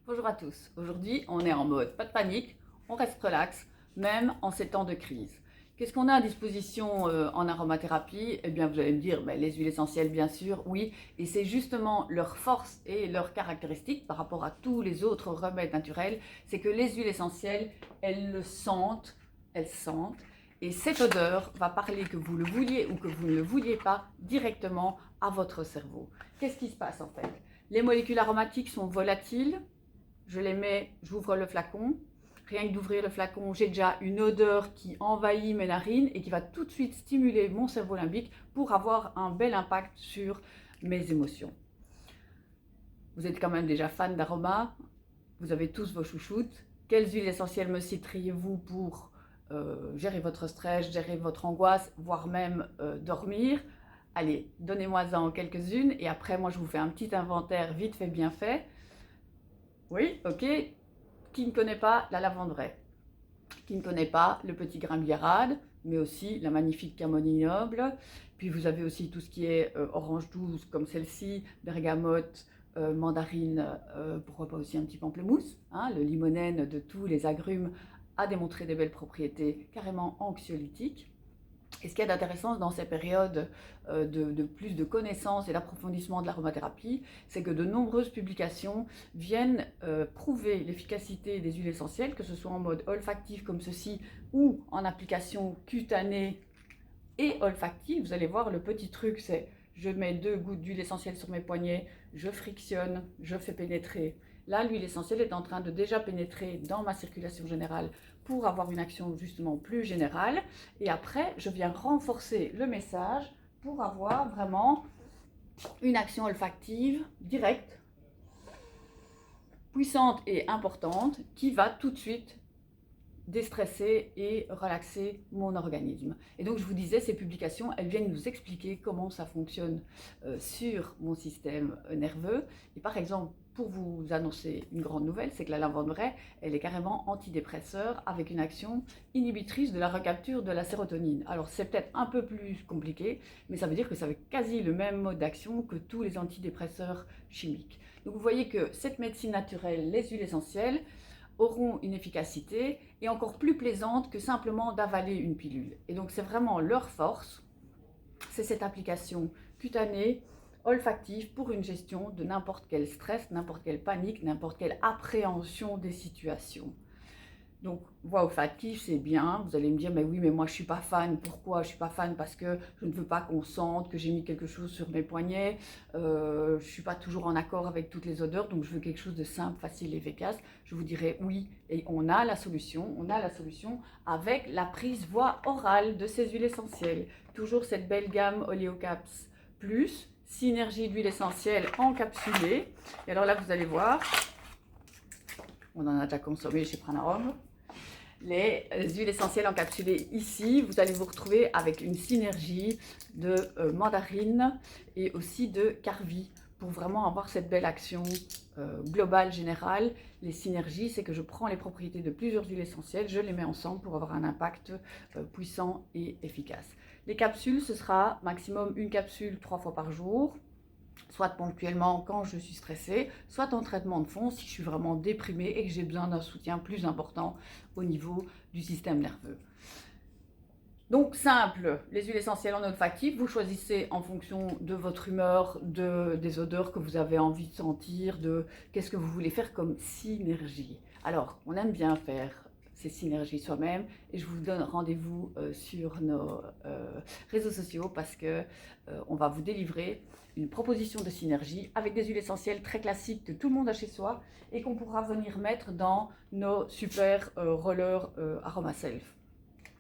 Bonjour à tous. Aujourd'hui, on est en mode pas de panique, on reste relax, même en ces temps de crise. Qu'est-ce qu'on a à disposition en aromathérapie? Eh bien, vous allez me dire, les huiles essentielles, bien sûr, oui. Et c'est justement leur force et leur caractéristique par rapport à tous les autres remèdes naturels, c'est que les huiles essentielles, elles le sentent, elles sentent. Et cette odeur va parler, que vous le vouliez ou que vous ne le vouliez pas, directement à votre cerveau. Qu'est-ce qui se passe en fait? Les molécules aromatiques sont volatiles. Je les mets, j'ouvre le flacon. Rien que d'ouvrir le flacon, j'ai déjà une odeur qui envahit mes narines et qui va tout de suite stimuler mon cerveau limbique pour avoir un bel impact sur mes émotions. Vous êtes quand même déjà fan d'aromas, vous avez tous vos chouchoutes. Quelles huiles essentielles me citeriez-vous pour gérer votre stress, gérer votre angoisse, voire même dormir? Allez, donnez-moi-en quelques-unes et après moi je vous fais un petit inventaire vite fait, bien fait. Oui, ok. Qui ne connaît pas la lavande vraie? Qui ne connaît pas le petit grain billard, mais aussi la magnifique camomille noble. Puis vous avez aussi tout ce qui est orange douce, comme celle-ci, bergamote, mandarine, pourquoi pas aussi un petit pamplemousse. Hein, le limonène de tous les agrumes a démontré des belles propriétés carrément anxiolytiques. Et ce qu'il y a d'intéressant dans ces périodes de plus de connaissances et d'approfondissement de l'aromathérapie, c'est que de nombreuses publications viennent prouver l'efficacité des huiles essentielles, que ce soit en mode olfactif comme ceci, ou en application cutanée et olfactive. Vous allez voir, le petit truc, c'est je mets 2 gouttes d'huile essentielle sur mes poignets, je frictionne, je fais pénétrer. Là, l'huile essentielle est en train de déjà pénétrer dans ma circulation générale pour avoir une action justement plus générale. Et après, je viens renforcer le message pour avoir vraiment une action olfactive directe, puissante et importante qui va tout de suite déstresser et relaxer mon organisme. Et donc je vous disais, ces publications, elles viennent nous expliquer comment ça fonctionne sur mon système nerveux. Et par exemple, pour vous annoncer une grande nouvelle, c'est que la lavande vraie, elle est carrément antidépresseur avec une action inhibitrice de la recapture de la sérotonine. Alors c'est peut-être un peu plus compliqué, mais ça veut dire que ça avait quasi le même mode d'action que tous les antidépresseurs chimiques. Donc vous voyez que cette médecine naturelle, les huiles essentielles, auront une efficacité et encore plus plaisante que simplement d'avaler une pilule. Et donc c'est vraiment leur force, c'est cette application cutanée, olfactive pour une gestion de n'importe quel stress, n'importe quelle panique, n'importe quelle appréhension des situations. Donc, voix olfactive, c'est bien. Vous allez me dire, mais oui, mais moi, je ne suis pas fan. Pourquoi je ne suis pas fan? Parce que je ne veux pas qu'on sente que j'ai mis quelque chose sur mes poignets. Je ne suis pas toujours en accord avec toutes les odeurs, donc je veux quelque chose de simple, facile et efficace. Je vous dirais oui, et on a la solution. On a la solution avec la prise voix orale de ces huiles essentielles. Toujours cette belle gamme Oleocaps Plus, synergie d'huile essentielle encapsulée. Et alors là, vous allez voir, on en a déjà consommé chez Pranarum. Les huiles essentielles encapsulées ici, vous allez vous retrouver avec une synergie de mandarine et aussi de carvi pour vraiment avoir cette belle action globale, générale. Les synergies, c'est que je prends les propriétés de plusieurs huiles essentielles, je les mets ensemble pour avoir un impact puissant et efficace. Les capsules, ce sera maximum une capsule 3 fois par jour, soit ponctuellement quand je suis stressée, soit en traitement de fond si je suis vraiment déprimée et que j'ai besoin d'un soutien plus important au niveau du système nerveux. Donc simple, les huiles essentielles en olfactif, vous choisissez en fonction de votre humeur, des odeurs que vous avez envie de sentir, de qu'est-ce que vous voulez faire comme synergie. Alors, on aime bien faire ces synergies soi-même et je vous donne rendez-vous sur nos réseaux sociaux parce que on va vous délivrer une proposition de synergie avec des huiles essentielles très classiques que tout le monde a chez soi et qu'on pourra venir mettre dans nos super rollers Aroma Self.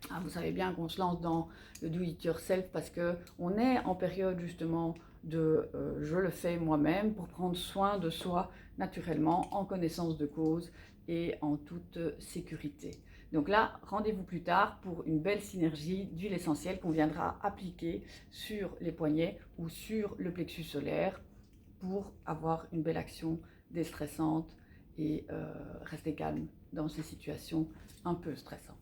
Ah, vous savez bien qu'on se lance dans le do it yourself parce qu'on est en période justement de je le fais moi-même pour prendre soin de soi naturellement, en connaissance de cause et en toute sécurité. Donc là, rendez-vous plus tard pour une belle synergie d'huile essentielle qu'on viendra appliquer sur les poignets ou sur le plexus solaire pour avoir une belle action déstressante et rester calme dans ces situations un peu stressantes.